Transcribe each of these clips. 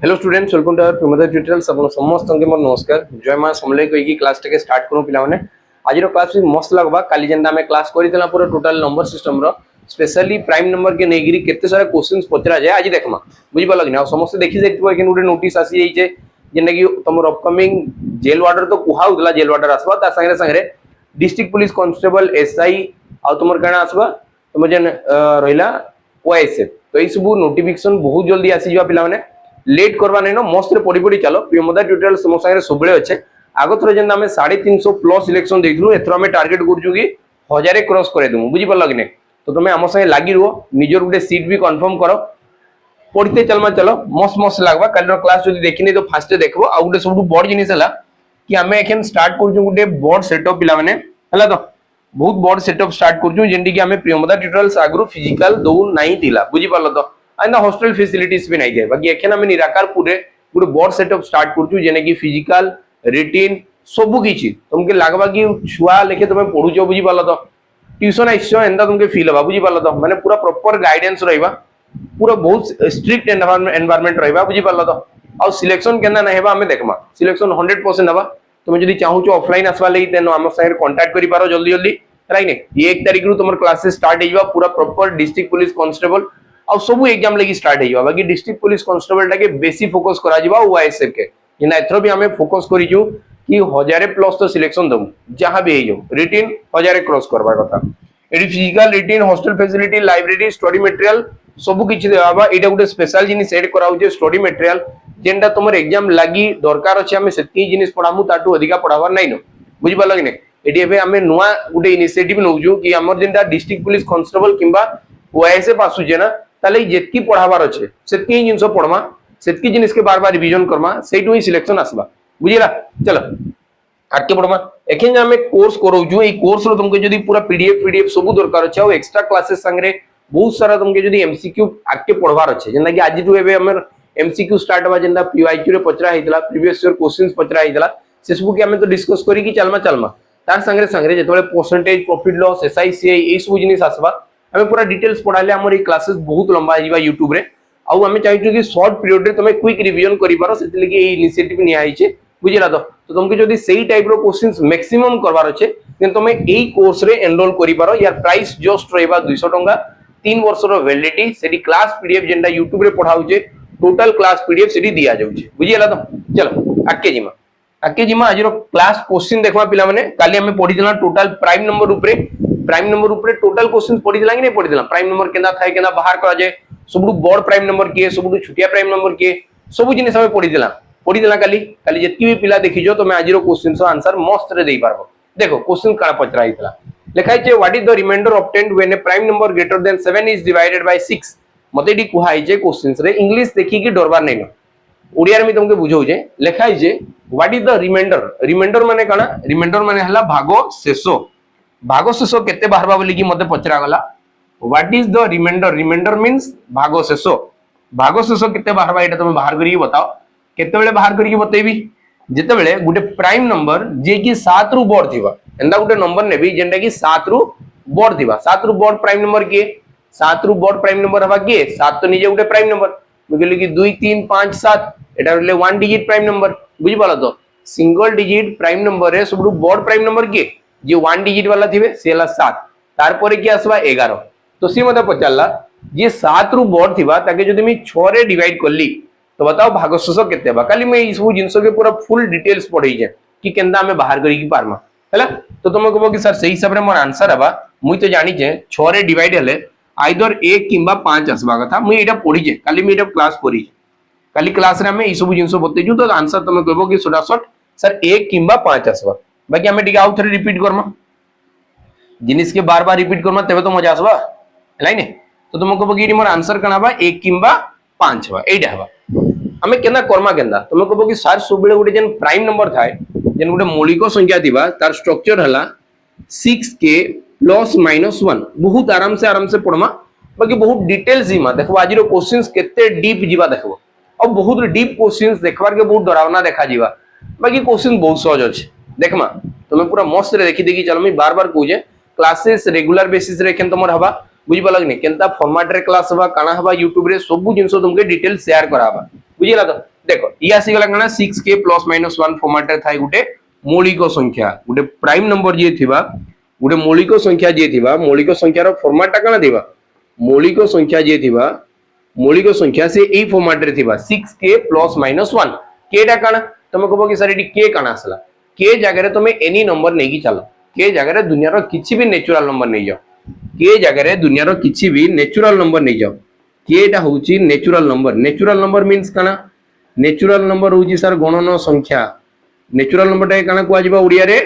Hello students, welcome to our Primoda tutorials. अपन समस्त के मोर नमस्कार। जय मां समले कहि क्लास टे स्टार्ट करू पिला माने। आज रो क्लास भी मस्त लगबा। काली जेंदा में क्लास करितला पूरा टोटल नंबर सिस्टम रो स्पेशली प्राइम नंबर के नेगिरी केते सारा क्वेश्चंस पचरा जाय आज देखमा। बुझि पा लगना समस्त देखि जाइतबो एकिन उडे नोटिस आसी जाई छे जेंदा कि तमर अपकमिंग जेल वार्डर तो कुहा उदला जेल वार्डर आसबा ता संगे संगे डिस्ट्रिक्ट पुलिस कांस्टेबल एसआई आ तुमर काना आसबा तुम जेन रहिला ओएसएफ। तो ई सब नोटिफिकेशन बहुत जल्दी आसी जवा पिला माने। लेट करवा नहीं नो मस्त पड़ी पड़ी चलो प्रियमोदा ट्यूटोरियल सम संगे सबले अच्छे आगो थरो जेंदा हमें 350 प्लस सिलेक्शन देइथलु एथरो हमें टारगेट करजु कि 1000 क्रॉस करे दमु। बुझि पल्ला कि नै? तो तुमे हम संगे लागी रहो निजर गुटे सीट भी कंफर्म करो पढ़ते चलमा चलो मस्त मस्त लागबा। कालिर क्लास जदी देखिने तो फास्ट देखबो। आ गुटे सबटु बड़ जिनिस हला कि हमें एखन स्टार्ट करजु गुटे बड़ सेटअप पिला माने हला तो बहुत बड़ सेटअप स्टार्ट करजु जेंडी कि हमें प्रियमोदा ट्यूटोरियल्स आगरु फिजिकल दौ नाही थिला। बुझि पल्ला तो आइना हॉस्टल फैसिलिटीज भी नहीं दे बाकी एखन हमें निराकार पुरे गुटे बड़ सेटअप स्टार्ट करजु जेने कि फिजिकल रिटिन सब किछि तुमके लागबा कि छुआ लेके तुमे पढुचो। बुझि पल्ला तो ट्यूशन आइछो एंदा तुमके फील होबा। बुझि पल्ला तो माने पूरा प्रॉपर गाइडेंस रहइबा पूरा बहुत स्ट्रिक्ट एनवायरनमेंट रहइबा। बुझि पल्ला तो आ सिलेक्शन केना नै हेबा हमें देखमा सिलेक्शन 100% हबा। तुमे जदी चाहू छो ऑफलाइन आसवा लेई तेनो हम संगे कांटेक्ट करि पारो जल्दी जल्दी राइट ने 1 तारिख रु तुमर क्लासेस स्टार्ट हेइबा पूरा प्रॉपर डिस्ट्रिक्ट पुलिस कांस्टेबल आ सब एग्जाम लगी स्टार्ट हेइबा। बाकी डिस्ट्रिक्ट पुलिस कांस्टेबल टाके बेसी फोकस करा जिबा ओएसएफ के इना एथरो भी हमें फोकस करिजु कि 1000 प्लस तो सिलेक्शन दमु जहां भी हेइजो रिटिन 1000 क्रॉस करबा कथा। एडी physical written hostel facility library study material सब किछि देबा। एटा गुटे स्पेशल जिनिस एड कराउ जे स्टडी मटेरियल जेंडा तुमर एग्जाम लागि दरकार अछि हमें सेति जिनिस पढामु ताटू अधिका पढावर नै न। बुझि पाला कि नै? एडी एबे हमें नुवा गुटे इनिशिएटिव नउजु कि हमर जेंडा डिस्ट्रिक्ट पुलिस कांस्टेबल किंबा ओएसएफ आसु जे ना ताले जेतकी पढावर अछि सेतकी जिंस पढमा सेतकी जिनिस के बार बार रिवीजन करमा सेटु ही सिलेक्शन आसबा। बुझिला चलो आके पढमा एखन हमें कोर्स करौजु। ए कोर्स रो तुमके जदी पूरा पीडीएफ सब दरकार अछि आ एक्स्ट्रा क्लासेस संगे बहुत सारा तुमके जदी एमसीक्यू आके पढवार अछि जेना कि आज टू एबे हमर एमसीक्यू स्टार्ट बा जेंदा पीवाईक्यू रे पचरा हितला प्रीवियस ईयर क्वेश्चंस पचरा हितला से सब के हमें तो डिस्कस करी कि चलमा तार संगे संगे जेतबे परसेंटेज प्रॉफिट लॉस एसआईसीआई ए सब जिनिस आसबा हमें पूरा डिटेल्स पढ़ाले हमर ई क्लासेस बहुत लंबा आइबा YouTube रे आ हमें चाहिछु कि शॉर्ट पीरियड रे तमे क्विक रिवीजन करि पारो सेति लगी ए इनिशिएटिव नि आइछे। बुझिला तो तुमके जदी सेही टाइप रो क्वेश्चंस मैक्सिमम करबार अछि देन तमे एई कोर्स रे एनरोल करि पारो। यार प्राइस जस्ट रहबा 200 टंका 3 वर्ष रो वैलिडिटी सेडी क्लास पीडीएफ जेंडा YouTube रे पढाउजे टोटल क्लास पीडीएफ सेडी दिया जाउछे। बुझिला तो चलो आके जिमा आज रो क्लास क्वेश्चन देखबा पिला माने काली हमें पढि देला टोटल प्राइम नंबर ऊपर टोटल क्वेश्चन पढि देला कि नै पढि देला प्राइम नंबर केना थाय केना बाहर करा जाय सबडु बड़ प्राइम नंबर के सबडु छुटिया प्राइम नंबर के सब जिनिस हमें पढि देला काली जेतकी भी पिला देखिजो तो मैं आज रो क्वेश्चन सो आंसर मस्त रे देई पारबो। देखो क्वेश्चन काना पचरा हितला लिखाइ छे what is the reminder obtained when a prime number greater than 7 is divided by 6। मते डी कुहाइ छे क्वेश्चंस रे इंग्लिश देखि कि डरबार नै न ओडिया रे मी तुमके बुझाउ छे लिखाइ छे व्हाट इज द रिमाइंडर माने काना रिमाइंडर माने हला भागो शेषो केते बाहरबा बोली कि मते पचरा गला। What is the reminder means भागो शेषो केते बाहरबा एटा तुम बाहर करी बताओ केते बेले बाहर करी बतेबी जेते बेले गुटे प्राइम नंबर जे कि 7 रु बड़ थिबा एंदा गुटे नंबर नेबी जेंडा कि 7 रु बड़ थिबा 7 रु बड़ प्राइम नंबर के 7 रु बड़ प्राइम नंबर हबा के 7 तो निजे गुटे प्राइम नंबर बुझिले कि 2 3 5 7 एटा रहले 1 डिजिट प्राइम नंबर। बुझि पाला तो सिंगल डिजिट प्राइम नंबर रे सबडु बड़ प्राइम नंबर के जे 1 डिजिट वाला थिबे से हला 7 तार परे कि आसबा 11। तो सी मते पचारला जे 7 रु बड़ थिबा ताके जदी मी 6 रे डिवाइड करली तो बताओ भागशेष केते बा। काली मैं ई सब जिंसो के पूरा फुल डिटेल्स पढई जे कि केंदा हमें बाहर करी कि पारमा हैला। तो तुम कहबो कि सर सही हिसाब रे मोर आंसर हबा मुई तो जानि जे 6 रे डिवाइड हेले आइदर 1 किंबा 5 आसबा कथा मुई एटा पढी जे काली मी एटा क्लास करी काली क्लास रे हमें ई सब जिंसो बतेजु तो आंसर तुम कहबो कि सडासट सर 1 किंबा 5 आसबा। बाकी हमें टिके आउ थरे रिपीट करमा जिनिस के बार बार रिपीट करमा तबे तो मजा आसबा हैला ने। तो तुम कहबो कि मोर आंसर कना बा 1 किंबा 5 हबा एटा हबा हमें केना कर्मा केंदा तुम कहबो कि सर सब बेले गुटे जेन प्राइम नंबर थाए जेन गुटे मौलिक संख्या दिबा तार स्ट्रक्चर हला 6k प्लस माइनस 1 बहुत आराम से पढमा। बाकी बहुत डिटेल्स जिमा देखो आज रो क्वेश्चंस केते डीप जिबा देखबो अब बहुत डीप क्वेश्चंस देखबार के बहुत डरावना देखा जिबा बाकी क्वेश्चन बहुत सहज अछि देखमा तुम पूरा मस्त रे देखि चलो मैं बार कहू जे क्लासेस रेगुलर बेसिस रे केन तमर हबा बुझि पाला कि नै केनता फॉर्मेट रे क्लास हबा काना हबा YouTube रे सब जिंसो तुमके डिटेल शेयर कराबा। बुझिला तो देखो ये आसी गला कना 6k प्लस माइनस 1 फॉर्मेट रे थाई गुटे मौलिक संख्या गुटे प्राइम नंबर जे थिबा गुटे मौलिक संख्या जे थिबा मौलिक संख्या रो फॉर्मेट कना दिबा मौलिक संख्या जे थिबा मौलिक संख्या से एई फॉर्मेट रे थिबा 6k प्लस माइनस 1 के डा कना तुम कहबो कि सर एटी के कना आसला के जगह रे तुम एनी नंबर नै कि चलो के जगह रे दुनिया रो किछि भी नेचुरल नंबर नै जाओ के जगह रे दुनिया रो किछि भी नेचुरल नंबर नै जाओ केटा होची नेचुरल नंबर मींस कना नेचुरल नंबर होची सर गणन संख्या नेचुरल नंबर टा कना कुआ जिबा ओडिया रे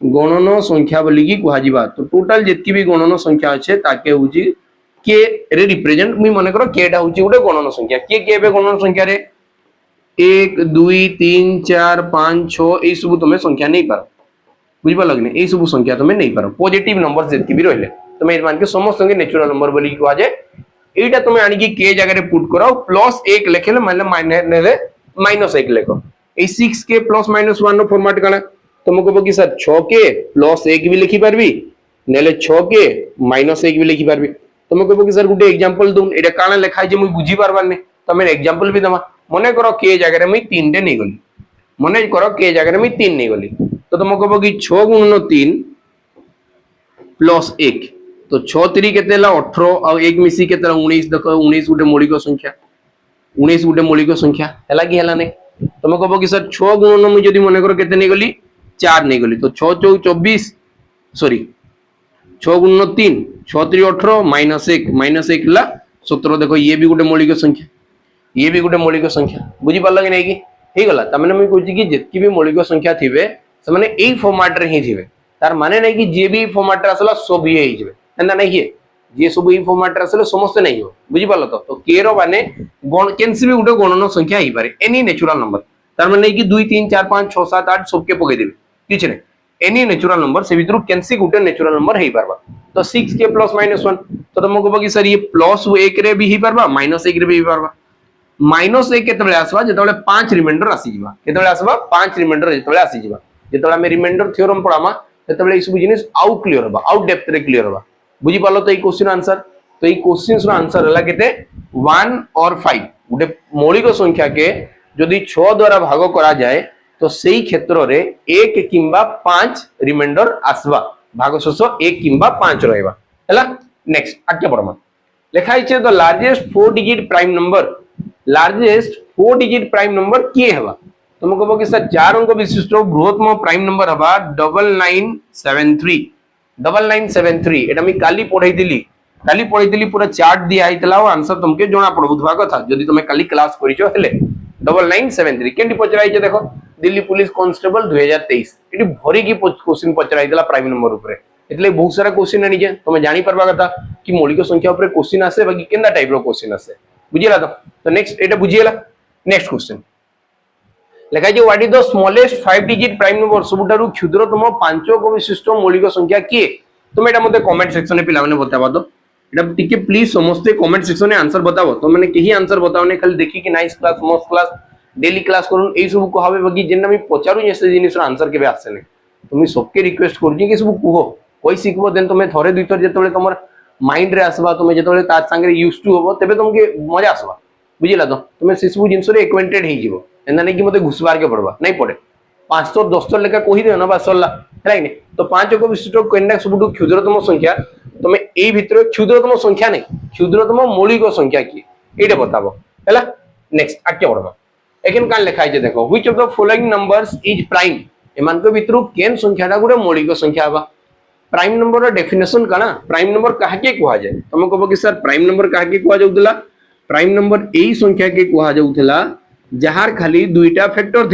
गणन संख्या बोली की कुआ जिबा तो टोटल जेतकी भी गणन संख्या अछि ताके होची के रे रिप्रेजेंट मी माने करो केटा होची उडे गणन संख्या के बे गणन संख्या रे 1 2 3 4 5 6 ए सब तुमे संख्या नै पारो बुझि पा लगने ए सब संख्या तुमे नै पारो पॉजिटिव नंबर जेतकी भी रहले तुमे मान के समस्त के नेचुरल नंबर बोली की कुआ जाय एटा तुम आनी की के जगह रे पुट करो प्लस 1 लिखेले माने माइनस 1 लिखो ए 6k प्लस माइनस 1 नो फॉर्मेट कना तुम कहबो कि सर 6k प्लस 1 भी लिखि परबी नेले 6k माइनस 1 भी लिखि परबी तुम कहबो कि सर गुटे एग्जांपल दून एटा काना लिखाय जे मुई बुझी परबार नै तमे एग्जांपल भी दमा मने करो के जगह रे मुई 3 डे नै गली मने करो के जगह रे मुई 3 नै गली तो तुम कहबो कि 6 गुणन 3 प्लस 1 तो 6 3 केते ला 18 और 1 मिसी केते ला 19 देखो 19 गुटे मौलिक संख्या 19 गुटे मौलिक संख्या हला की हला नै तुम कहबो कि सर 6 गुणन मु जदी मने करो केते नै गली 4 नै गली तो 6 4 24 सॉरी 6 गुणन 3 6 3 18 माइनस 1 ला 17 देखो ये भी गुटे मौलिक संख्या ये भी गुटे मौलिक संख्या बुझी पारला कि नै की हे गला त माने मैं कहूची कि जेतकी भी मौलिक संख्या थिबे से माने एई फॉर्मेट रे ही थिबे तार माने नै कि जे भी फॉर्मेट रे असला सब ही ही जिवे एंदा नै कि जे सब ई फॉर्मेट रे असले समस्त नै हो बुझी पारलो तो के रो माने गण केनसी भी गुटे गणन संख्या ही पारे एनी नेचुरल नंबर तार माने कि 2 3 4 5 6 7 8 सब के पके देबे किछ नै एनी नेचुरल नंबर से भीतर केनसी गुटे नेचुरल नंबर ही पारबा तो 6k प्लस माइनस 1 तो तुमको कहबो कि सर ये प्लस 1 रे भी ही पारबा माइनस 1 रे भी ही पारबा माइनस 1 केतबेले आसबा जेतबेले 5 रिमाइंडर आसी जिबा केतबेले आसबा 5 रिमाइंडर जेतबेले आसी जिबा जेतबेले हम रिमाइंडर थ्योरम पढामा तेतबेले ई सब जिनिस आउट क्लियर होबा आउट डेप्थ रे क्लियर होबा बुझी पालो तो ई क्वेश्चन आंसर तो ई क्वेश्चन रो आंसर हला केते 1 और 5 गुटे मौलिक संख्या के यदि 6 द्वारा भाग करा जाए तो सेही क्षेत्र रे 1 किंबा 5 रिमाइंडर आसबा भाग शेष 1 किंबा 5 रहबा हला नेक्स्ट आके पढमा लिखाई छे the largest 4 digit prime number largest 4 digit prime number किए हवा तुम कहबो कि सर 4 अंक विशिष्ट बृहत्तम प्राइम नंबर हवा 9973 एटा मी काली पढाइतिली पूरा चार्ट दिया आइतला और आंसर तुमके जोना पड़बुथवा कथा जदी तुमे काली क्लास करिचो हेले 9973 केंडी पचराई छे देखो दिल्ली पुलिस कांस्टेबल 2023 एटी भरी की क्वेश्चन पचराइतला प्राइम नंबर ऊपर एतले बहुत सारा क्वेश्चन आनी जे तुमे जानि परबा कथा कि मौलिक संख्या ऊपर क्वेश्चन आसे बाकी केंदा टाइप रो क्वेश्चन आसे बुझिला तो नेक्स्ट एटा बुझिला नेक्स्ट क्वेश्चन लिखाई जे what is the smallest 5 digit prime number सबुठारु क्षुद्रतम 5 अंक विशिष्ट मौलिक संख्या किए तुम एटा मते कमेंट सेक्शन में पिला माने बताबा तो एटा टिके प्लीज समस्त कमेंट सेक्शन में आंसर बताबो तो माने केही आंसर बताओ ने खाली देखि कि नाइस क्लास मस्त क्लास डेली क्लास करून एई सब को हबे बाकी जेना मी पचारु जे जिनिस रो आंसर केबे आसे ने तुमी सबके रिक्वेस्ट करू कि सब कुहो कोई सिखबो देन तुमे थरे दुई थर जेतबेले तमर माइंड रे आसबा तुमे जेतबेले ता संगे यूज्ड टू होबो तबे तुमके मजा आसबा बुझिला तो तुमे से सब जिंस रे एक्वेंटेड हे जिवो एना नै कि मते घुसबार के पड़बा नै पड़े 500 10 लेखा कहि देना बा सल्ला है कि तो 5 अंक विशिष्ट केंडा सबुठु क्षुद्रतम संख्या तुमे एई भितर क्षुद्रतम संख्या नै क्षुद्रतम मौलिक संख्या की एटा बताबो हैला नेक्स्ट आके पड़बा एकिन कान लिखाइ जे देखो which of the following numbers is prime एमान को भितर केन संख्याटा गुडे मौलिक संख्या बा प्राइम नंबर रो डेफिनेशन काना प्राइम नंबर काहे के कुआ जाय तुम कहबो कि सर प्राइम नंबर काहे के कुआ जाउतला प्राइम नंबर एई संख्या के कुआ जाउतला जहार खाली दुईटा फैक्टर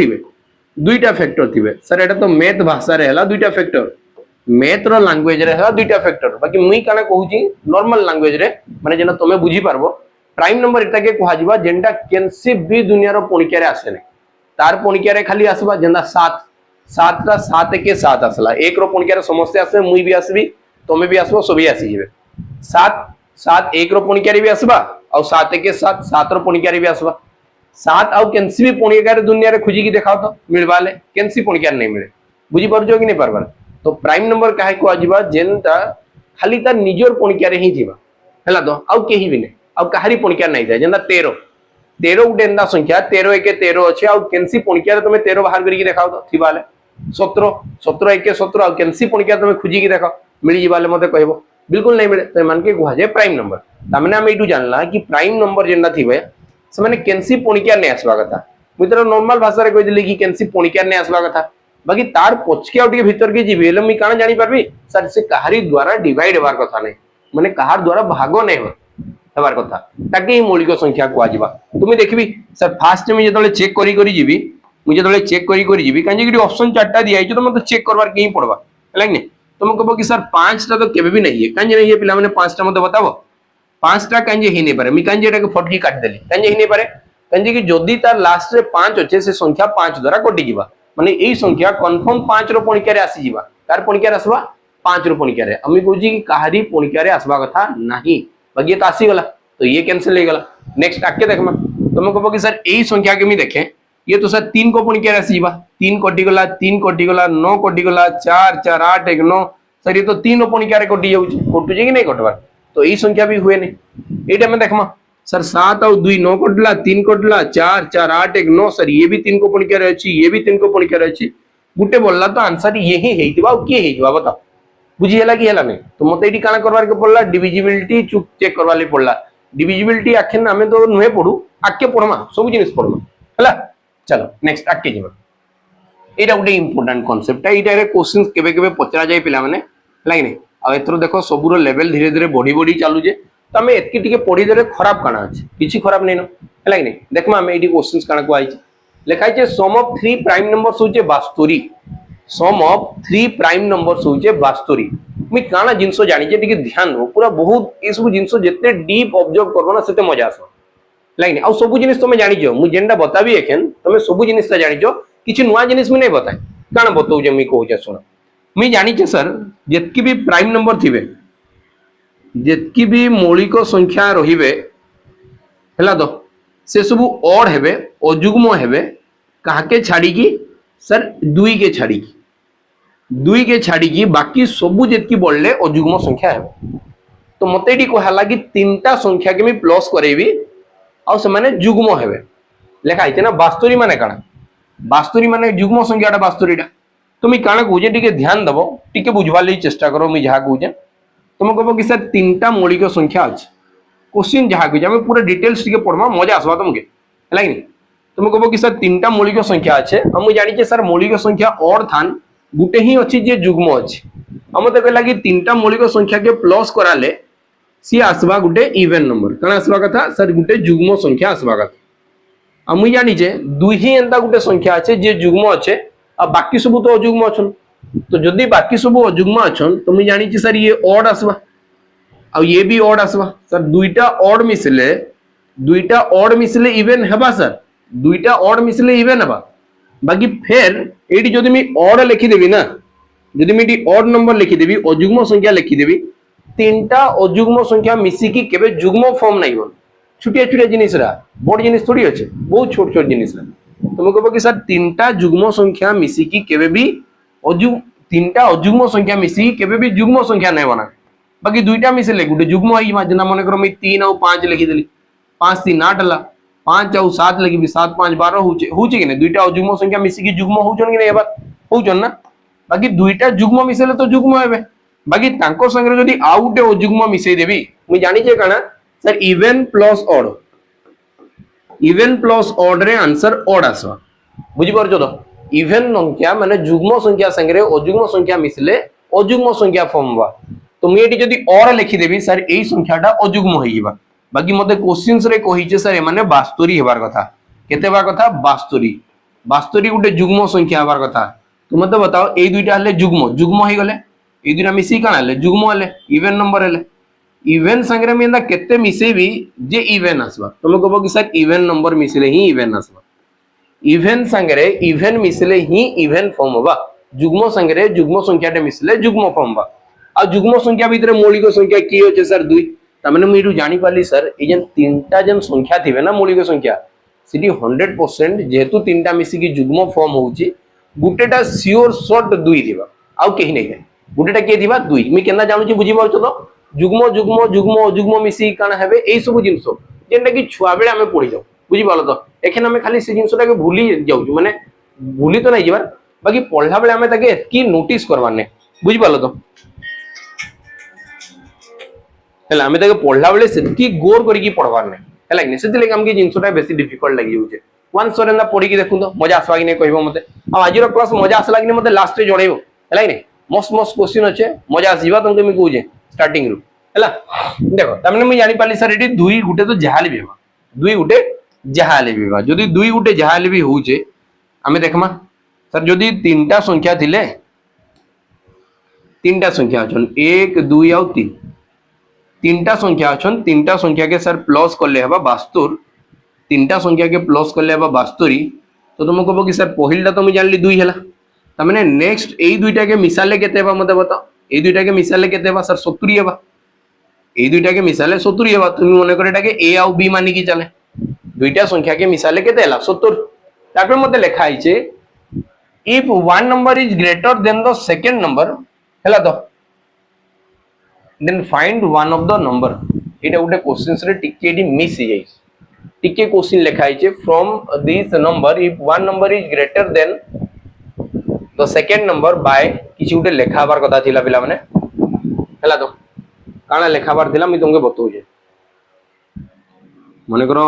थिबे सर एटा तो मैथ भाषा रे हला दुईटा फैक्टर मैथ रो लैंग्वेज रे हला दुईटा फैक्टर बाकी मुई काना कहूची नॉर्मल लैंग्वेज रे माने जेना तमे बुझी पारबो प्राइम नंबर एटा के कुआ जिबा जेंटा केनसी भी दुनिया रो पणिका रे आसे नै तार पणिका रे खाली आसबा जेना 7 रा 7 के 7 आसला एक रो पणिका रे समस्या आसे मुई भी आसबी तमे भी आसबो सभी आसी जिवे 7 एक रो पणिका रे भी आसबा और 7 के 7 रो पणिका रे भी आसबा 7 आउ केनसी भी पणिका रे दुनिया रे खुजी की देखाओ तो मिलबाले केनसी पणिका रे नै मिले बुझी परजो कि नै परबार तो प्राइम नंबर काहे को आजिबा जेनटा खाली ता निजोर पणिका रे ही थिबा हैला तो आउ केही भी नै आउ काहारी पणिका नै जाय जेना 13 13 गुटे एंदा संख्या 13 1 13 अच्छे आ कैंसी पणकिया रे तुमे 13 बाहर करके देखाओ तो थी बाले 17 17 1 17 आ कैंसी पणकिया तुमे खुजी की देखो मिली जिबाले मते कहबो बिल्कुल नहीं मिले तो मान के कुहा जाय प्राइम नंबर तामने हम एटू जानला कि प्राइम नंबर जेंदा थिबे से माने कैंसी पणकिया ने आसवा कथा मित्र नॉर्मल भाषा रे कहि दिली कि कैंसी पणकिया ने आसवा कथा बाकी तार पछके आउ टिके भीतर के जीबे एले मी काना जानि पारबी सर से कहारी द्वारा डिवाइड हेबार कथा नै माने कहार द्वारा भाग नै हेबार कथा ताके ही मौलिक संख्या को आजिबा तुम देखबी सर फास्ट में जतले चेक करी करी जीबी मुझे जतले चेक करी करी जीबी काजे कि ऑप्शन चारटा दिया है तो मते चेक करबार के ही पड़बा है नै तुम कहबो कि सर पांचटा तो केबे भी नहीं है काजे नहीं है पिला माने पांचटा मते बताओ पांचटा काजे ही नहीं पारे मी काजे एटा के 40 काट देली काजे ही नहीं पारे काजे कि जदी तार लास्ट रे 5 अच्छे से संख्या 5 द्वारा कटि जीबा माने एई संख्या कंफर्म 5 रो पणिका रे आसी जीबा कार पणिका रे आसबा 5 रो पणिका रे अमी कहूची कि कहारी पणिका रे आसबा कथा नाही बाकी तो आसी गला तो ये कैंसिल हो गला नेक्स्ट आके देखमा तुम कहबो कि सर एई संख्या के मी देखे ये तो सर 3 को पणिका रे आसी जीबा 3 कटि गला 9 कटि गला 4 4 8 1 9 सर ये तो 3 रो पणिका रे कटि जाउची कटु जे कि नहीं कटवा तो एई संख्या भी हुए नहीं एटा में देखमा सर 7 और 2 9 कटला 3 कटला 4 4 8 1 9 सर ये भी 3 को पणिका रे अछि ये भी 3 को पणिका रे अछि गुटे बोलला तो आंसर यही हेइतबा के हेइतबा बताओ बुझी हला कि हला नहीं तो मते एटी काना करबार के पड़ला डिविजिबिलिटी चेक करवा ले पड़ला डिविजिबिलिटी आखे ना हमें तो नुहे पढू आके पढमा सब जिनिस पढमा हला चलो नेक्स्ट आके जीवा एटा गुटे इंपोर्टेंट कांसेप्ट एटा रे क्वेश्चंस केबे केबे पचरा जाय पिला माने लाइ नै आ एथरो देखो सबुरो लेवल धीरे धीरे बढ़ी बढ़ी चालू जे तो हमें एतकी टिके पढी देले खराब काना अछि किछि खराब नै न लाइ नै देखमा हमें एटी क्वेश्चंस काना को आइछ लिखाइ छे सम ऑफ 3 प्राइम नंबर्स होचे 72 सम ऑफ 3 प्राइम नंबर्स होचे 72 मी काना जिंसो जानि जे टिके ध्यान हो पूरा बहुत ए सब जिंसो जत्ते डीप ऑब्जर्व करबो ना सेते मजा आसो लाइ नै आ सब जिनिस तमे जानि जो मु जेंडा बताबी एखन तमे सब जिनिस ता जानि जो किछि नुवा जिनिस मी नै बताय काना बतौ जे मी कहू जे सुनो मी जानि छे सर जेतकी भी प्राइम नंबर थिबे जेतकी भी मौलिक संख्या रहिबे हला दो से सब ऑड हेबे अजुग्म हेबे काके छाडी की सर 2 के छाडी की 2 के छाडी की बाकी सब जेतकी बोलले अजुग्म संख्या हेबे तो मते एटी कहला कि तीनटा संख्या के मी प्लस करेबी आ से माने जुग्म हेबे लेखा आइते ना 72 माने काना 72 माने जुग्म संख्याटा 72 टा तुम काना कहूजे टिके ध्यान दबो टिके बुझवा ले चेष्टा करो मी जहा कहूजे तुम कहबो कि सर तीनटा मौलिक संख्या अछि क्वेश्चन जहा कहूजे हम पूरा डिटेल्स टिके पढमा मजा आसबा तुमके हला कि तुम कहबो कि सर तीनटा मौलिक संख्या अछि हम जानि जे सर मौलिक संख्या और थान गुटे ही अछि जे जुग्म अछि हम त कहला कि तीनटा मौलिक संख्या के प्लस कराले सी आसबा गुटे इवन नंबर कना आसबा कथा सर गुटे जुग्म संख्या आसबा कथा हम जानि जे दुई ही एंता गुटे संख्या अछि जे जुग्म अछि आ बाकी सब तो अजुग्म अछन तो जदी बाकी सब अजुग्म अछन तो मैं जानि छी सर ये ऑड आसबा आ ये भी ऑड आसबा सर दुईटा ऑड मिसले इवन हेबा सर दुईटा ऑड मिसले इवन हेबा बाकी फिर एटी जदी मैं ऑड लिखि देबी ना जदी मैं एटी ऑड नंबर लिखि देबी अजुग्म संख्या लिखि देबी तीनटा अजुग्म संख्या मिसी की केबे जुग्म फॉर्म नहीं हो छोटिया छोटिया जिनिस रा बड़ जिनिस थोड़ी अछि बहुत छोट छोट जिनिस रा तुम कहबो कि सर तीनटा जुग्म संख्या मिसी की केबे भी तीनटा अजुग्म संख्या मिसी केबे भी जुग्म संख्या नै बना बाकी दुईटा मिसले गुटे जुग्म होई जना मन करो मैं 3 और 5 लिखि देली 5 3 8 ला 5 और 7 लिखि भी 7 5 12 होचे कि नै दुईटा अजुग्म संख्या मिसी की जुग्म होचन कि नै एबा होचन ना बाकी दुईटा जुग्म मिसले तो जुग्म हेबे बाकी तांको संगे जदी आउटे अजुग्म मिसै देबी मैं जानि जे काना सर इवन प्लस ऑड रे आंसर ऑड आसवा बुझि परछो तो इवन संख्या माने जुग्म संख्या संगे अजुग्म संख्या मिसले अजुग्म संख्या फॉर्म बा तो मैं एटी जदी और लिखि देबी सर एई संख्याटा अजुग्म होइबा बाकी मते क्वेश्चंस रे कहिचे सर ए माने 72 हेबार कथा केते बा कथा 72 गुटे जुग्म संख्या हेबार कथा तो मते बताओ एई दुईटा हले जुग्म होई गले एई दुईटा मिसी काना हले जुग्म हले इवन नंबर हले इवन संगे में एंदा केते मिसेबी जे इवन आसबा तुम कहबो कि सर इवन नंबर मिसले ही इवन आसबा इवन संगे इवन मिसले ही इवन फॉर्म होबा जुग्म संगे जुग्म संख्याटे मिसले जुग्म फॉर्म बा आ जुग्म संख्या भीतर मौलिक संख्या की होचे सर 2 तमने मुइडू जानि पाली सर ए जन तीनटा जन संख्या थिबे ना मौलिक संख्या सिटी 100% जेहेतु तीनटा मिसी की जुग्म फॉर्म होउची गुटेटा श्योर शॉर्ट 2 दिबा आउ केही नै है गुटेटा के दिबा 2 मी केना जानु छी बुझी परछो तो जुग्म जुग्म जुग्म जुग्म मिसी काना हेबे ए सब जिंसो जेंटा कि छुआ बेले हमें पढि जाऊ बुझी पालो तो एखन हमें खाली से जिंसटा के भूली जाउ माने भूली तो नहीं जबार बाकी पढ़ला बेले हमें ताके की नोटिस करवार ने बुझी पालो तो हला हमें ताके पढ़ला बेले सेति गोर करी की पढ़वार ने हला कि सेति लेके हमके जिंसटा बेसी डिफिकल्ट लागि जाउचे वन सरेंदा पढ़ी की देखु तो मजा आसवा कि नहीं कहबो मते आ आज रो क्लास मजा आसला कि मते लास्ट रे जणैबो हला कि नहीं मस्त मस्त क्वेश्चन अच्छे मजा आसीबा तुमके मी कहूजे स्टार्टिंग रु हला देखो तमने मैं जानि पाली सर एटी दुई गुटे तो जहाले बेबा दुई गुटे जहाले बेबा जदी दुई गुटे जहाले भी होउचे हमें देखमा सर जदी तीनटा संख्या थिले तीनटा संख्या अछन 1 2 और 3 तीनटा संख्या अछन तीनटा संख्या के सर प्लस करले हबा 72 तीनटा संख्या के प्लस करले हबा 72 तो तुम कहबो कि सर पहिलटा तो मैं जानली 2 हला तमने नेक्स्ट एई दुईटा के मिसाले केते हबा मते बताओ एई दुईटा के मिसाले केते हबा सर 70 हबा एई दुईटा के मिसाले 70 हबा तुम मने करे एटा के ए और बी मानी की चले दुईटा संख्या के मिसाले केते हला 70 तापर मते लिखा आइचे if one number is greater than the second number हला तो then find one of the number एटा उठे क्वेश्चंस रे टिके डी मिस हो जाई टिके क्वेश्चन लिखा आइचे from this number if one number is greater than the second number by किछि उठे लेखाबार कथा थिला पिला माने हला तो काना लेखाबार थिला मी तुमके बतौ जे माने करो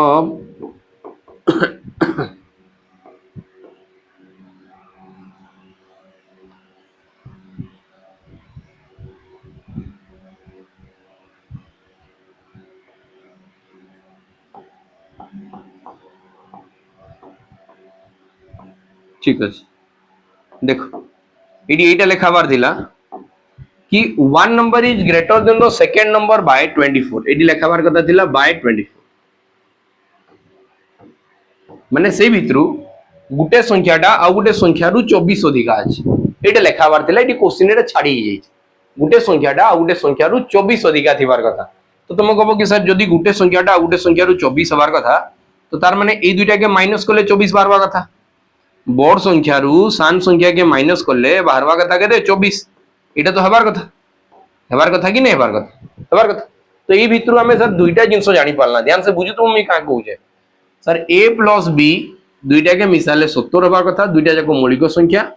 ठीक है देखो एटी एटा लेखाबार थिला कि one number is greater than the second number by 24 एटी लेखाबार कथा थिला बाय 24 माने से भितरु गुटे संख्याटा आ गुटे संख्यारु 24 अधिका अछि एटा लेखाबार थिला एटी क्वेश्चन रे छाडी ही जाई गुटे संख्याटा आ गुटे संख्यारु 24 अधिका थिबार कथा तो तुम कहबो कि सर जदी गुटे संख्याटा आ गुटे संख्यारु 24 हबार कथा तो तार माने ए दुईटा के माइनस करले 24 बारवा कथा बड़ संख्यारु सान संख्या के माइनस करले बाहरवा कथा केते 24 एटा तो हबार कथा कि नहीं हबार कथा तो ए भितरु हमें सर दुईटा जिंस जानि पालना ध्यान से बुझु तो मैं का कहूजे सर a प्लस b दुईटा के मिसाले 70 हबार कथा दुईटा जाको मौलिक संख्या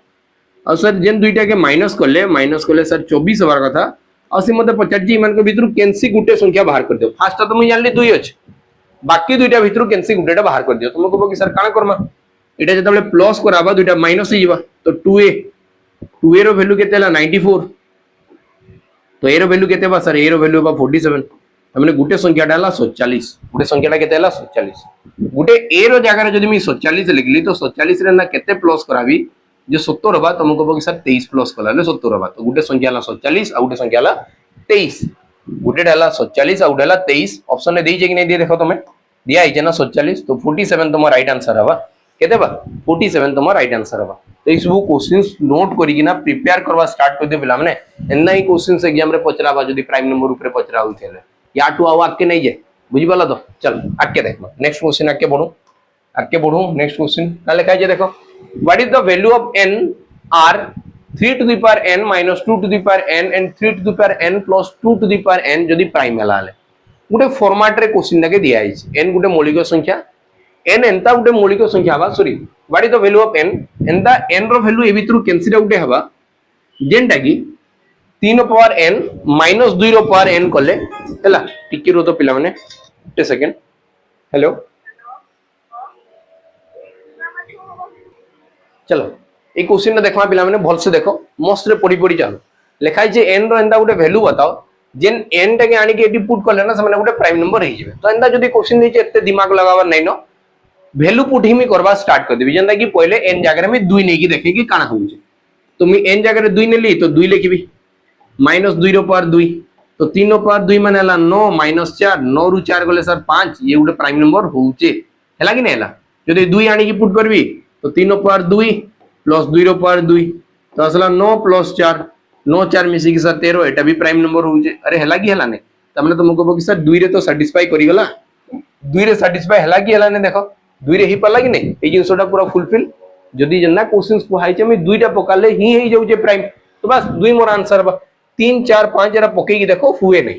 और सर जेन दुईटा के माइनस करले सर 24 हबार कथा और से मते पचाजी मान के भितरु केनसी गुटे संख्या बाहर कर दियो फास्ट तो मैं जानली 2 अछि बाकी दुईटा भितरु केनसी गुटेटा बाहर कर दियो तुम कहबो कि सर काना करमा एटा जतबे प्लस कराबा दुईटा माइनस ही जीवा तो 2a रो वैल्यू केते हला 94 तो a रो वैल्यू केते बा सर a रो वैल्यू बा 47 हमने गुटे संख्याटा हला 47 गुटे संख्याटा केते हला 47 गुटे a रो जगह रे जदी मी 47 लिखली तो 47 रे ना केते प्लस कराबी जे 70 हबा तुम कहबो कि सर 23 प्लस कराले 70 हबा तो गुटे संख्या हला 47 आ गुटे संख्या हला 23 गुटे हला 47 आ गुटे हला 23 ऑप्शन ने देई जे कि नहीं दे देखो तुमे दिया आइजे ना 47 तो 47 तुम राइट आंसर हबा केते बा 47 तुम राइट आंसर हबा तो इस वो क्वेश्चंस नोट करी ना प्रिपेयर करवा स्टार्ट कर दे पिला माने एना ही क्वेश्चंस एग्जाम रे पचराबा जदी प्राइम नंबर ऊपर पचरा होइथेले या टू आव आके नहीं जे बुझि पाला तो चल आके देखो नेक्स्ट क्वेश्चन आके बढ़ू नेक्स्ट क्वेश्चन का लिखा है देखो what is the value of n r 3 to the power n - 2 to the power n and 3 to the power n + 2 to the power n जदी प्राइम हला ले गुटे फॉर्मेट रे क्वेश्चन लागे दिया है n गुटे मौलिक संख्या n एंता गुटे मौलिक संख्या हबा sorry what is the value of n एंता n रो वैल्यू ए भितरु कैंसिल आउट हबा जेंटा की 3 पावर n - 2 रो पावर n कले हला टिके रो तो पिला माने 1 सेकंड हेलो चलो ए क्वेश्चन देखमा पिला माने भल से देखो मस्त रे पड़ी चलो लिखाई जे n रो एंता गुटे वैल्यू बताओ जेन n टा के आनी के एटी पुट करले ना से गुटे प्राइम नंबर हे जेबे तो एंता जदी क्वेश्चन नीचे एते दिमाग लगावा नै न वैल्यू पुट ही मी करवा स्टार्ट कर देबी जेंता कि पहले n जगह में 2 नै की देखे कि काना होउचे तो मी n जगह रे 2 नेली तो 2 लिखबी -2 रो पावर 2 तो 3 रो पावर 2 माने हला 9 -4 9 रु 4 गले सर 5 ये गुटे प्राइम नंबर होउचे हला कि नै हला जदी 2 आनी की पुट करबी तो 3 रो पावर 2 प्लस 2 रो पावर 2 तो असला 9 + 4 9 4 मिसी के सर 13 एटा भी प्राइम नंबर होउचे अरे हला कि हला नै तमने तुमको कहबो कि सर 2 रे तो सैटिस्फाई करी गला 2 रे सैटिस्फाई हला कि हला नै देखो 2 रे ही पल्ला कि नै ए जिंसटा पूरा फुलफिल जदी जन्ना क्वेश्चंस को हाइचे में 2टा पकाले ही हे जाउचे प्राइम तो बस 2 मोर आंसर बा 3 4 5 एरा पके की देखो हुए नै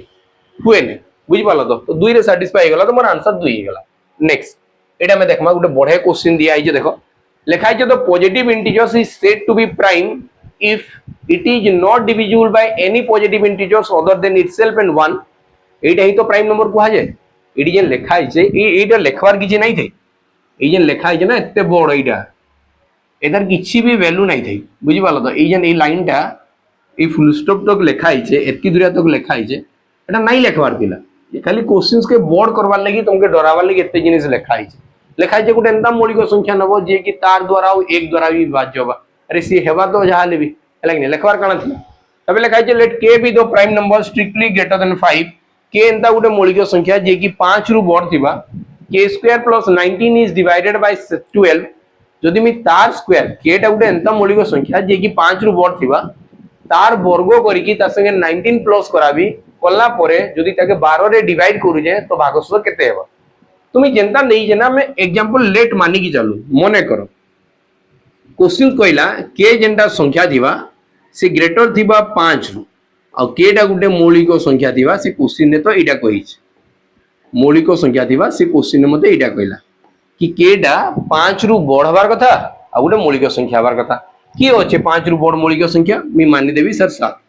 बुझि पालो तो 2 रे सैटिस्फाई गला तो मोर आंसर 2 ही गला नेक्स्ट एटा में देखमा गुटे बढ़िया क्वेश्चन दिया है देखो लिखा है the positive integers is said to be prime if it is not divisible by any positive integers other than itself and 1 एटा ही तो प्राइम नंबर कुहा जाय एटी जे लिखा है एटा लिखवार किछि नहीं थे ए जे लिखा है ना एते बड़ एटा एदार किछि भी वैल्यू नहीं थे बुझि पालो तो ए जे ए लाइन टा ए फुल स्टॉप तक लिखा है एतकी दूरिया तक लिखा है एटा नहीं लिखवार थिला ये खाली क्वेश्चंस के बोर्ड करवार लागि तुमके डरावार लागि एते जिनिस लिखा है गोटे एंता मौलिक संख्या नब जे कि तार द्वारा एक द्वारा भी विभाज्य होबा अरे सी हेबा तो जहा लेबी हला कि लिखवार काना थिला तबे लिखा है लेट के be the prime number strictly greater than 5 के एंता गोटे मौलिक संख्या जे कि 5 रु बड़ थिबा के square plus 19 is divided bye 12 जदि मी तार स्क्वायर के टा गोटे एंता मौलिक संख्या जे कि 5 रु बड़ थिबा तार वर्ग करिकि ता संगे 19 प्लस कराबी कला परे जदि ताके 12 रे डिवाइड करू जे तो भागफल केते हेबा तुम जेनता नहीं जेना मैं एग्जांपल लेट मानी की चालू मने करो क्वेश्चन कहला के जेनता संख्या थिबा से ग्रेटर थिबा 5 रु आ केटा गुटे मौलिक संख्या थिबा से क्वेश्चन ने तो एटा कहिछ मौलिक संख्या थिबा से क्वेश्चन ने मते एटा कहला कि केटा 5 रु बड़ हबार कथा आ गुटे मौलिक संख्या हबार कथा की होचे 5 रु बड़ मौलिक संख्या मी मानि देबी सर 7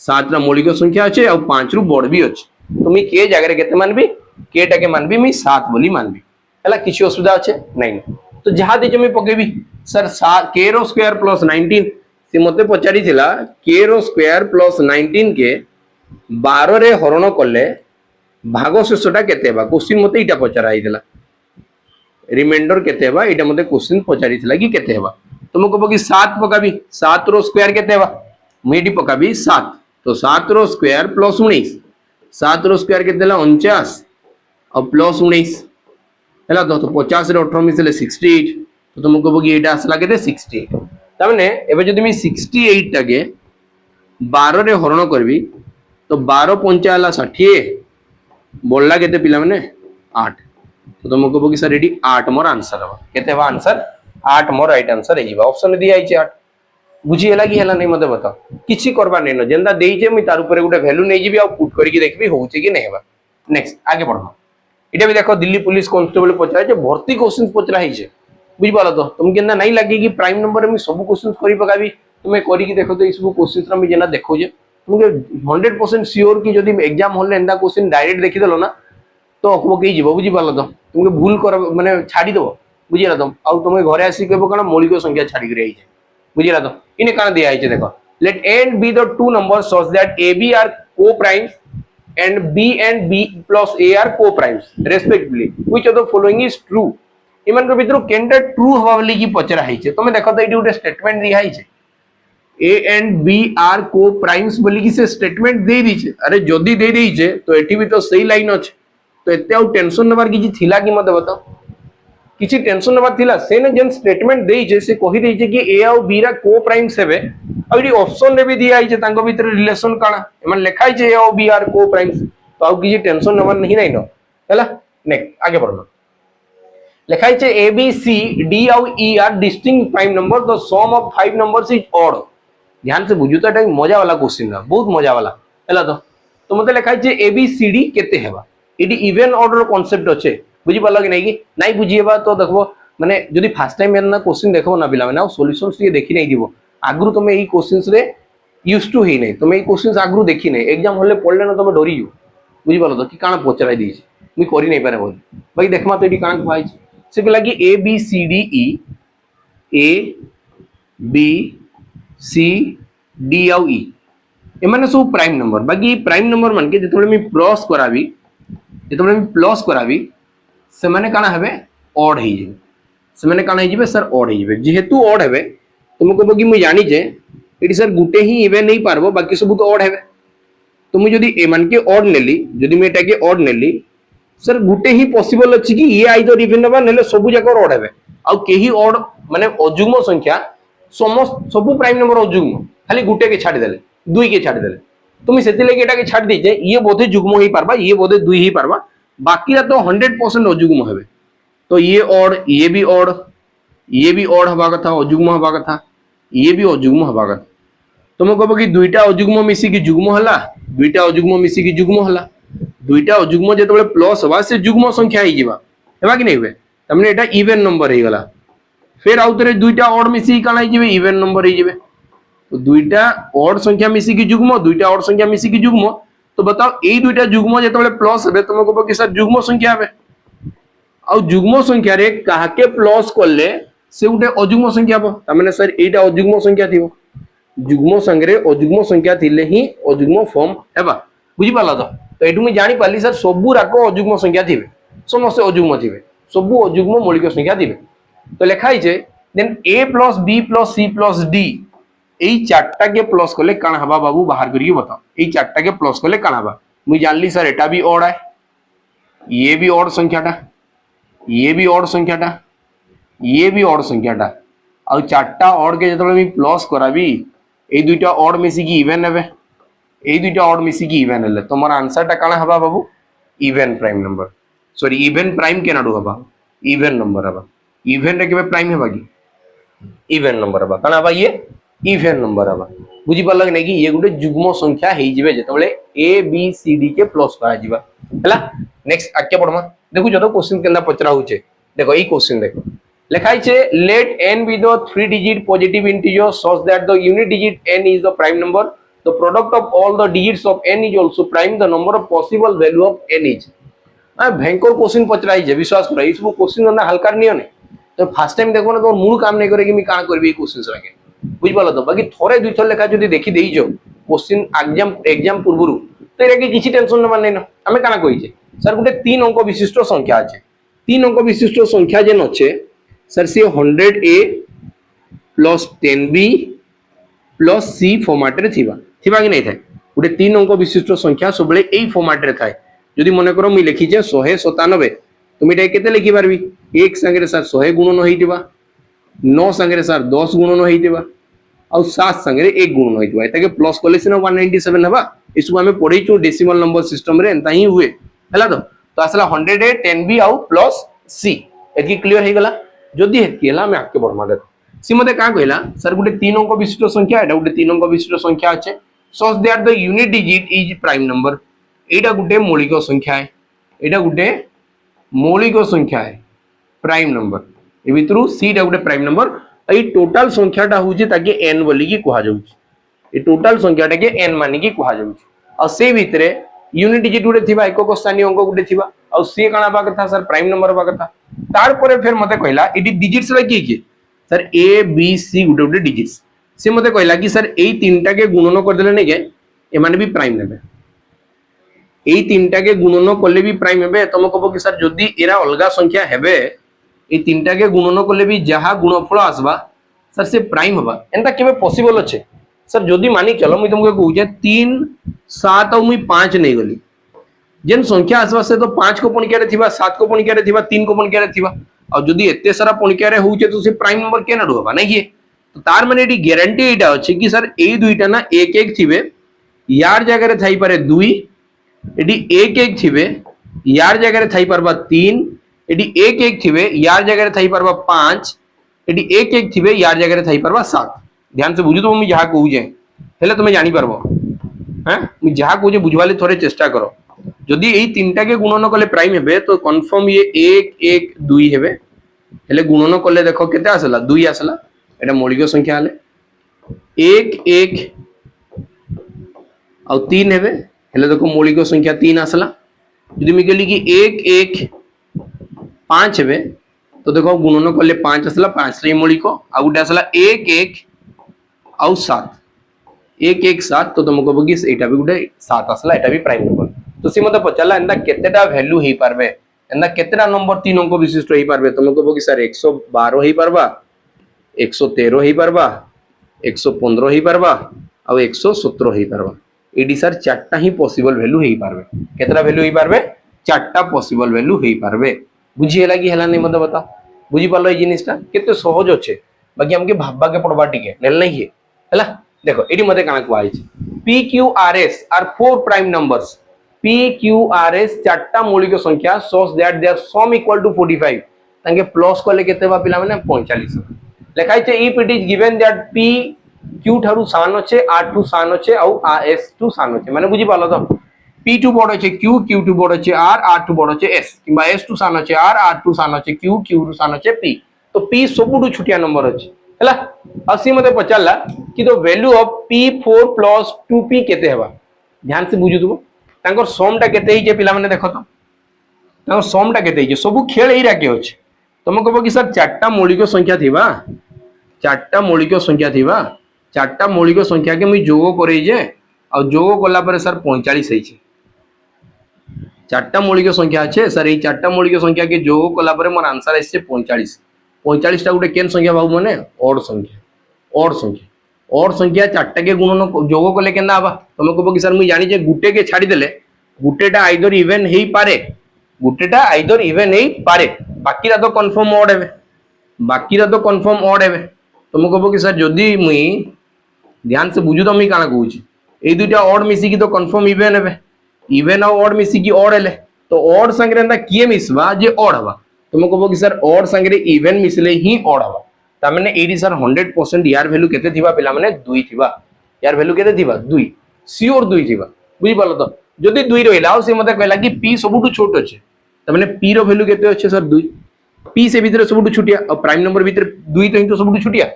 7 रा मौलिक संख्या अछि आ 5 रु बड़ भी अछि तुम के जगह रे केते मानबी केटा के मानबी मी 7 बोली मानबी हला किछि असुविधा अछि नहीं तो जहा दे मी पकेबी सर के रो स्क्वायर प्लस 19 से मते पचारी थिला के रो स्क्वायर प्लस 19 के 12 रे हरण करले भाग शेषटा केते बा क्वेश्चन मते इटा पचराई दिला रिमाइंडर केते बा इटा मते क्वेश्चन पचारी थिला कि केते बा तुमको पकी 7 पकाबी 7 रो स्क्वायर केते बा मेडी पकाबी 7 तो 7 रो स्क्वायर प्लस 19 7 रो स्क्वायर केते देला 49 और प्लस 19 हैला तो 50 रे 18 मिसले 68 तो तुमको बगी एटा असला केते 68 तमने एबे जदि मी 68 टाके 12 रे हरण करबी तो 12 पंचा हला 60 बोलला केते पिला माने 8 तो तुमको बगी सर एडी 8 मोर आंसर हो केते बा आंसर 8 मोर राइट आंसर हे जीवा ऑप्शन दिया आइचे 8 बुझी हला कि हला नहीं मते बताओ किछि करबा नै न जेंदा देइचे मी तार ऊपर गुटे वैल्यू नै जीबी आ पुट करके देखबी होउचे कि नै हेबा नेक्स्ट आगे बढ़ो इटा भी देखो दिल्ली पुलिस कांस्टेबल पचरा जे भर्ती क्वेश्चन पचरा हिचे बुझ पालो तो तुम केना नहीं लागे कि प्राइम नंबर में सब क्वेश्चन करि पकाबी तुमे करि कि देखो तो इस सब क्वेश्चन रा मी जेना देखो जे तुमके 100% श्योर कि जदी एग्जाम हॉल ले एंदा क्वेश्चन डायरेक्ट देखि देलो ना तो अखबो के जीवो बुझ पालो तो तुमके भूल कर माने छाडी दो बुझिला तुम आ तुमे घरे आसी केबो कना मौलिक संख्या छाडी करे हिचे बुझिला तो इने काना दिया हिचे देखो late n be the two numbers such that ab are co-primes and b plus a are co-primes respectively which of the following is true इमन के भीतर केनटा ट्रू हवा वाली की पचरा हिचे तमे देखो तो एटी उटे स्टेटमेंट दिया हिचे a and b are co-primes बोली कि से स्टेटमेंट दे दीचे अरे जदी दे दीचे तो एटी भी तो सही लाइन अछि तो एते आउ टेंशन नबार किछि थिला कि मते बताओ किछि टेंशन नबार थिला से ने जेन स्टेटमेंट देइचे से कहि देइचे कि a और b रा को-प्राइम्स हेबे आ एटी ऑप्शन रे भी दिया हिचे तांको भीतर रिलेशन काना एमन लिखा हिचे a और b आर को-प्राइम्स तो आउ किछि टेंशन नबार नहीं नै न हैला नेक्स्ट आगे बढ़ो लिखा है ए बी सी डी और E are distinct prime number the sum of 5 numbers is odd ध्यान से बुझू तो एटा मजा वाला क्वेश्चन है बहुत मजा वाला हैला तो मते लिखा है ए बी सी डी केते हेबा एडी इवन ऑर्डर कांसेप्ट अछि बुझी पालो कि नहीं बुझीबा तो देखबो माने जदी फर्स्ट टाइम एना क्वेश्चन देखो ना पिला माने सॉल्यूशंस ये देखि नहीं दिबो आगरु तमे ई क्वेश्चंस रे यूज्ड टू ही नहीं तमे ई क्वेश्चंस आगरु देखि नहीं एग्जाम होले पढले ना तमे डरी जो बुझी पालो तो कि काना पचराई दी मी करि नहीं पारे बोल भाई देखमा तो एडी काना कहै से कहला कि ए बी सी डी और ई एमाने सब प्राइम नंबर बाकी प्राइम नंबर मान के जेतबे मी प्लस कराबी से माने काना हेबे ऑड हे जेबे से माने काना हे जेबे सर ऑड हे जेबे जेहेतु ऑड हेबे तुमको बगी मी जानि जे एटी सर गुटे ही हेबे नहीं पारबो बाकी सब तो ऑड हेबे तुम जदी ए मान के ऑड नेली जदी मी एटा के ऑड नेली सर गुटे ही पॉसिबल अछि कि ये आइदर इवन नंबर नेले सब जगह ऑड हेबे आ केही ऑड माने अजुग्म संख्या समस्त सब प्राइम नंबर अजुग्म खाली गुटे के छाडी देले दुई के छाडी देले तुम सेति लेके एटा के छाडी दे जे ये बोधे जुग्म ही पारबा ये बोधे दुई ही पारबा बाकी तो 100% अजुग्म हेबे तो ये ऑड ये भी ऑड हबा कथा अजुग्म हबा कथा ये भी अजुग्म हबा कथा तुम कहबो कि दुईटा अजुग्म मिसी कि जुग्म हला दुईटा अजुग्म मिसी कि जुग्म हला दुईटा अजुग्म जेतबे प्लस हबा से जुग्म संख्या ही जिबा हेबा कि नहीं हुए तमने एटा इवन नंबर हे गला फिर आउ तरे दुईटा ऑड मिसी काना हे जिवे इवन नंबर हे जिवे तो दुईटा ऑड संख्या मिसी की जुग्म दुईटा ऑड संख्या मिसी की जुग्म तो बताओ ए दुईटा जुग्म जेतबेले प्लस हेबे तुमको कहबो कि सर जुग्म संख्या हेबे आ जुग्म संख्या रे काहाके प्लस करले से गुटे अजुग्म संख्या हबो तामाने सर एटा अजुग्म संख्या थिबो जुग्म संगे अजुग्म संख्या थिले ही अजुग्म फॉर्म हेबा बुझी पाला तो एटु मैं जानि पाली सर सबु राको अजुग्म संख्या थिबे समस्त अजुग्म थिबे सबु अजुग्म मौलिक संख्या थिबे तो लिखाई छे then a + b + c + d एई चारटा के प्लस करले काना हबा बाबू बाहर करिए बताओ एई चारटा के प्लस करले काना हबा मुई जानली सर एटा भी ऑड है ये भी ऑड संख्याटा ये भी ऑड संख्याटा ये भी ऑड संख्याटा आ चारटा ऑड के जतबे मी प्लस कराबी ए दुईटा ऑड मिसी की इवन हेबे ए दुईटा ऑड मिसी की इवन हेले तो मोर आंसर टा काना हबा बाबू even prime number sorry even prime के नाडू हबा इवन नंबर हबा इवन रे केबे प्राइम हेबा की इवन नंबर हबा काना हबा ये इवन नंबर हबा बुझी पालक नै कि ये गुटे जुग्म संख्या हेई जिवे जतबेले ए बी सी डी के प्लस करा जिबा हला नेक्स्ट आके पढमा देखु जतो क्वेश्चन केना पचरा होचे देखो ई क्वेश्चन देखो लिखाई छे late n be the 3 digit positive integer such that the unit digit n is the prime number the product of all the digits of n is also prime the number of possible value of n is भयंकर question Pachrai जे विश्वास करो इस question ना हल्का नहीं होने तो first time देखो ना तो मूड काम नहीं करे कि मैं का करबी क्वेश्चन सके बुझ पालो तो बाकी थोड़े दुई थर लेखा जदी देखि देई जो क्वेश्चन एग्जाम पूर्वरु तो एरा के किछि टेंशन न मान नै हमें काना कहि छे सर गुटे 3 अंक विशिष्ट संख्या আছে 3 अंक विशिष्ट संख्या जेन আছে सर से 100a + 10b + c फॉर्मेट रे थिबा कि नै थाय गुटे 3 अंक विशिष्ट संख्या सबले एई फॉर्मेट रे थाय जदि मने करो मी लिखि जे 197 तुम एटा केते लिखि पारबी 1 संगे सर 100 गुणन होइतिबा 9 संगे सर 10 गुणन होइतिबा और 7 संगे 1 गुणन होइतिबा एटा के प्लस करले सिना 197 हबा इसको हमें पढै छु डेसिमल नंबर सिस्टम रे एंता ही हुए हला तो असला 100a 10b आउ प्लस c एकी क्लियर हे गला जदि हेती हला मैं आके बढ़मा देखो सी मते का कहला सर गुटे 3 अंक विशिष्ट संख्या एटा गुटे 3 अंक विशिष्ट संख्या আছে such that the unit digit is prime number एटा गुटे मौलिक संख्या है एटा गुटे मौलिक संख्या है प्राइम नंबर ए भितरु सी टा गुटे प्राइम नंबर ए टोटल संख्या टा होची ताके n बोली की कहा जाउची ए टोटल संख्या टा के n मानी की कहा जाउची और से भितरे यूनिट डिजिट गुटे थिबा एकक स्थानीय अंक गुटे थिबा और सी काना बा कथा सर प्राइम नंबर बा कथा तार परे फिर मते कहला एडी डिजिट्स ला की की sir a b c Gute Gute digits से मते कहला कि सर एई तीनटा के गुणन कर देले ने के ए माने भी प्राइम नेबे एई तीनटा के गुणन करले भी प्राइम हेबे तुम कहबो कि सर जदी एरा अलगा संख्या हेबे ए तीनटा के गुणन करले भी जहा गुणफल आसबा सर से प्राइम हबा एंता केबे पॉसिबल अछि सर जदी मानी चलो मुई तुमके कहू जे 3 7 और मुई 5 नै गली जेन संख्या आसबा से तो 5 को पणिका रे थिबा 7 को पणिका रे थिबा 3 को पणिका रे थिबा और जदी एते सारा पणिका रे होउचे तो से प्राइम नंबर के ना हबा नै ये तो तार माने एडी गारंटी एटा अछि कि सर ए दुईटा ना एक एक थिबे यार जगह रे थाई पारे 2 एडी एक एक थिबे यार जगह रे थाई परबा 3 एडी एक एक थिबे यार जगह रे थाई परबा 5 एडी एक एक थिबे यार जगह रे थाई परबा 7 ध्यान से बुझु तो मैं जहा कहू जे हेले तुम जानि परबो हैं मैं जहा कहू जे बुझवाले थोड़े चेष्टा करो जदी एई तीनटा के गुणन कले प्राइम हेबे तो कंफर्म ये 1 1 2 हेबे हेले गुणन कले देखो केते आसला 2 आसला एटा मौलिक संख्या हले 1 1 और 3 हेबे हेले देखो मौलिक संख्या 3 आसला जदी मी कहली कि 1 1 5 हेबे तो देखो गुणन कले 5 आसला 5 रे मौलिक आ गुटे आसला 1 1 और 7 1 1 7 तो तुमको कहबो कि एटा भी गुटे 7 आसला एटा भी प्राइम नंबर तो सी मते पचाला एंदा केतेटा वैल्यू हेई पारबे एंदा केतेटा नंबर 3 अंक विशिष्ट हेई पारबे तुमको कहबो कि सर 112 हेई पारबा 113 हेई पारबा 115 हेई पारबा और 117 हेई पारबा एडी सर चारटा ही पॉसिबल वैल्यू हेई पारबे केतेटा वैल्यू हेई पारबे चारटा पॉसिबल वैल्यू हेई पारबे बुझी हेला कि हेला नै मते बता बुझी पालो ए जिनिसटा केते सहज अछि बाकी हमके भाबबा के पड़बा टिके नेल नै हे हला देखो एडी मते काना को आइछ p q r s are four prime numbers p q r s चारटा मौलिक संख्या such that their sum equal to 45 तांके प्लस करले केते बा पिला माने 45 लिखाइ छै if it is given that p q थारु सान अछि r टू सान अछि और r s टू सान अछि माने बुझी पालो तो P2 बड़ अच्छे Q, Q2 बड़ अच्छे R, R2 बड़ अच्छे S कि S2 सान अच्छे R, R2 सान अच्छे Q, Q2 सान अच्छे P तो P सबुठु छुटिया नंबर अच्छे हैला आ सी मते पचारला कि the value of P4 plus 2P केते हेबा ध्यान से बुझुथबो तांकर सम टा केते हिजे पिला माने देखो तो तांकर सम टा केते हिजे सब खेल एई राके अछि तुम कहबो कि सर चारटा मौलिक संख्या थिबा चारटा मौलिक संख्या थिबा चारटा मौलिक संख्या के मुई जोग करे जे आ जोग कला पर सर 45 हेछि चारटा मौलिक संख्या अच्छे सर ये चारटा मौलिक संख्या के जोग कला पर मोर आंसर आइसे 45 45 टा गुटे केन संख्या बाबू माने ओड संख्या चारटा के गुणन जोग कले केना आबा तुम कहबो कि सर मुई जानि जे गुटे के छाडी देले गुटेटा आइदर इवन हेई पारे गुटेटा आइदर इवन हेई पारे बाकीरा तो कंफर्म ओड हेबे बाकीरा तो कंफर्म ओड हेबे तुम कहबो कि सर जदी मुई ध्यान से बुझु तो मुई काना कहूची ए दुटा ओड मिसी की तो कंफर्म इवन हेबे इवन और ओड मिसी की ओड हेले तो ओड संगे एंदा किए मिसबा जे ओड हवा तुम कहबो कि सर ओड संगे इवन मिसले ही ओड हवा ता माने एडी सर 100% यार वैल्यू केते थिबा पिला माने 2 थिबा यार वैल्यू केते थिबा 2 सियोर 2 थिबा बुझि पालो तो जदी 2 रहिला से मते कहला कि p सबुटु छोट अछि ता माने p रो वैल्यू केते अछि सर 2 p से भीतर सबुटु छुटिया और प्राइम नंबर भीतर 2 तो ही तो सबुटु छुटिया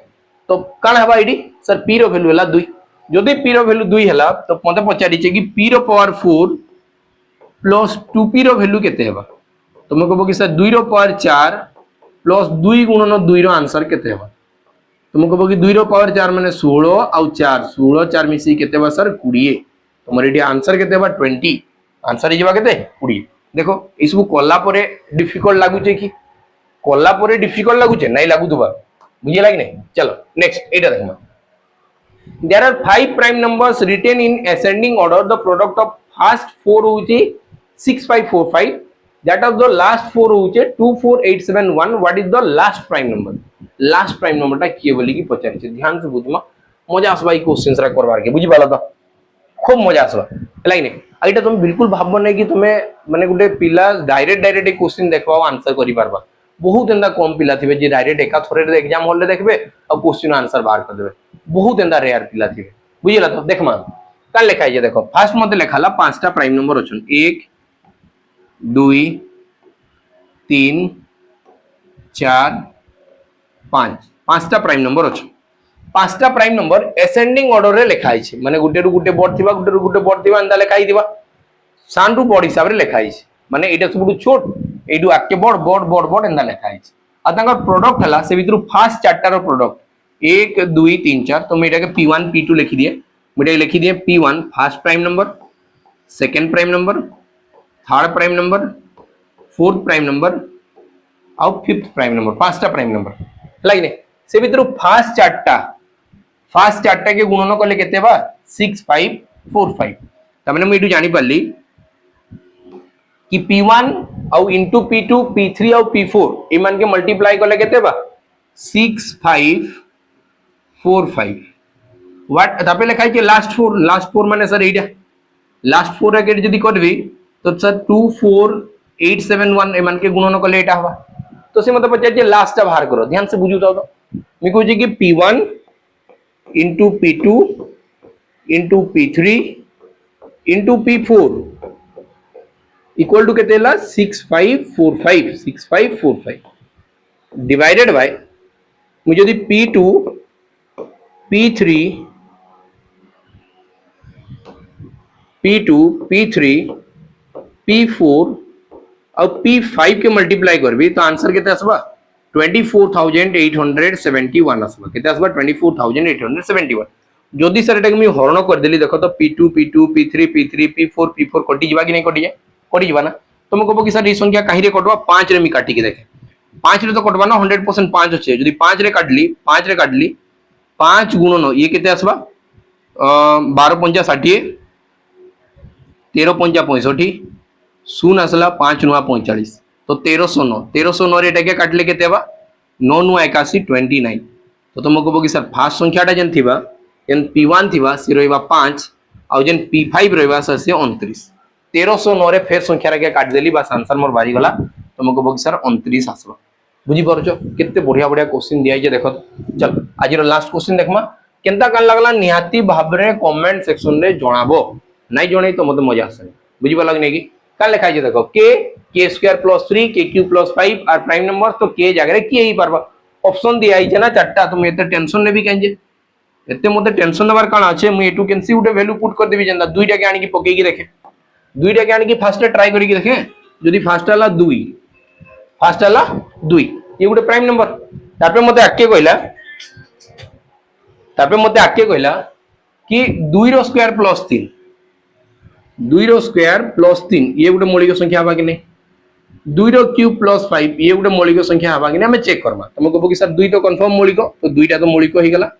तो काना हवा एडी सर p रो वैल्यू हला 2 जदी p रो वैल्यू 2 हला तो मते पचारि छै कि p रो पावर 4 प्लस 2p रो वैल्यू केते हेबा तुम कहबो कि सर 2 रो पावर 4 प्लस 2 गुणन 2 रो आंसर केते हेबा तुम कहबो कि 2 रो पावर 4 माने 16 आ 4 16 4 मिसी केते हेबा सर 20 तुमर एडी आंसर केते हेबा 20 आंसर हिजबा केते 20 देखो ई सब कोला परे डिफिकल्ट लागु छै कि कोला परे डिफिकल्ट लागु छै नै लागु दुबा बुझिला कि नै चलो next Etah देखमा there are 5 prime numbers written in ascending order the product of first 4 होउची 6545 that of the last 4 होउचे 24871 what is the last prime number ता किए बोली कि पचारि छै ध्यान से बुझमा मजा आसबा ई क्वेश्चंस रा करबार के बुझि पाला तो खूब मजा आसबा हला कि नै आइटा तुम बिल्कुल भाबबो नै कि तुमे माने गुटे पिला डायरेक्ट क्वेश्चन देखबा आंसर करि पारबा बहुत एंदा कम पिला थिबे जे डायरेक्ट एका थोरे रे एग्जाम हॉल रे देखबे और क्वेश्चन आंसर बाहर कर देबे बहुत एंदा रेयर पिला थिबे बुझिला तो देखमा का लिखाइ जे देखो फर्स्ट मते लिखाला पांचटा प्राइम नंबर अछन 1 2 3 4 5 पांचटा प्राइम नंबर अछन पांचटा प्राइम नंबर असेंडिंग ऑर्डर रे लिखाइ छै माने गुटे रु गुटे बड थिबा गुटे रु गुटे बड थिबा एंदा लिखाइ दिबा सान रु बड हिसाब रे लिखाइ छै माने एटा सबुटु छोट एडु आके बड़ एंदा लिखाइ छै आ तांकर प्रोडक्ट हला से भितरु फास्ट चारटा रो प्रोडक्ट 1 2 3 4 तो मेटा के p1 p2 लिखि दिए मेटा लिखि दिए p1 first prime number second prime number third prime number fourth prime number और फिफ्थ प्राइम नंबर पांचटा प्राइम नंबर लागिने से भितरु फास्ट चारटा के गुणन कले केते बा 6545 त माने मैं एडु जानि पाली कि p1 और इनटू p2 p3 और p4 ए मान के मल्टीप्लाई करले केते बा 6545 व्हाट तापे लिखाइ के लास्ट 4 माने सर एटा लास्ट 4 के जदी करबी तो सर 24871 ए मान के गुणन करले एटा हवा तो से मतलब पचार जे लास्ट बाहर करो ध्यान से बुझू तो मैं कहू कि p1 into p2 into p3 into p4 इक्वल टू केते ला 6545 डिवाइडेड बाय मुझे यदि p2 p3 p4 और p5 के मल्टीप्लाई करबी तो आंसर केते आसबा 24871 आसबा केते आसबा 24871 जदी सर एटा मैं हरण कर देली देखो तो p2 p3 p4 कटि जिबा कि नै कटि जाय कटि जिबा ना तुम कहबो कि सर ई संख्या काहे रे कटबा 5 रे मी काटि के देखे 5 रे तो कटबा ना 100% 5 अछि जदी 5 रे काटली 5 गुणन ये केते आसबा 12 5 60 13 5 65 शून्य आसला 5 9 45 तो 1309 रे एटा के काटले केते बा 9 9 81 29 तो तुम कहबो कि सर फास्ट संख्याटा जेन थिबा एन p1 थिबा से रहबा 5 और जेन p5 रहबा सर से 29 1309 रे फेर संख्या रे के काट देली बस आंसर मोर बारी गला तुम कहबो कि सर 29 आसबा बुझी परछो केते बढ़िया क्वेश्चन दिया जे देखो चल आज रो लास्ट क्वेश्चन देखमा केनता कान लागला निहाती भाबरे कमेंट सेक्शन रे जणाबो नै जणै तो मते मजा आसे बुझी पाल कि नहीं कि का लिखा है देखो के square plus 3 K Q plus 5 are prime number तो के जगह के ही पारबा ऑप्शन दिया है ना चारटा तुम एते टेंशन नेबी कांजे एते मते टेंशन नंबर काना আছে मु एटू कैन सी उटे वैल्यू पुट कर देबी जंदा दुईटा के आनी की पकेई की देखे दुईटा के आनी की फर्स्ट ट्राई करी की देखे जदी फर्स्ट हला 2 फर्स्ट हला 2 ये उटे प्राइम नंबर तापे मते आके कहला कि 2 रो स्क्वायर प्लस 3 2 रो स्क्वायर प्लस 3 ये गोटे मौलिक संख्या हवा कि नहीं 2 रो क्यूब प्लस 5 ये गोटे मौलिक संख्या हवा कि नहीं हमें चेक करबा तुम कहबो कि सर 2 तो कंफर्म मौलिक तो 2टा तो मौलिक हो गला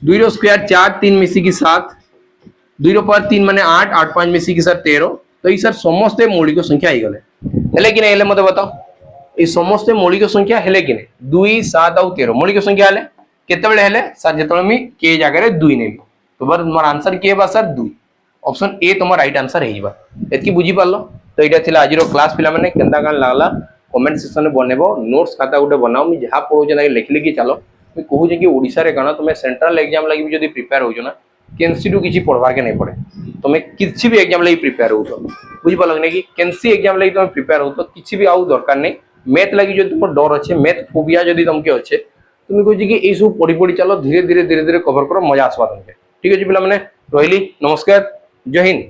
2 रो स्क्वायर 4 3 मिसी की 7 2 रो पावर 3 माने 8 8 5 मिसी की सर 13 तो ये सर समस्त मौलिक संख्या आइ गले हेले कि नहीं हेले मते बताओ ये समस्त मौलिक संख्या हेले कि नहीं 2 7 और 13 मौलिक संख्या हेले केते बेले हेले सर जेतले मी के जगह 2 नेबी तो बर मोर आंसर के बा सर 2 ऑप्शन ए तुम राइट आंसर है एतकी बुझी पारलो तो यहाँ थिला आज क्लास पिला माने केंदा कान लागला कमेंट सेक्शन में बनबो नोट्स खाता गोटे बनाओ मु जहा पढो जे लिख लिखि चलो मु कहू जे कि ओडिसा रे काना तुम सेंट्रल एग्जाम लागि जदी प्रिपेयर हो ना केनसी टू किछि पढवार के नहीं पड़े तुम किछि भी एग्जाम लागि प्रिपेयर हो तो बुझी पालो कि केनसी एग्जाम लागि तुम प्रिपेयर हो तो किछि भी आउ दरकार नहीं मैथ लागि जदी तुम डर अच्छे मैथ फोबिया जदी तुमके अच्छे तुम कहू जे कि ए सब पढी पढी चलो धीरे धीरे कवर करो मजा आसवा तुमके ठीक है जी पिला माने रोहिली नमस्कार जय हिंद।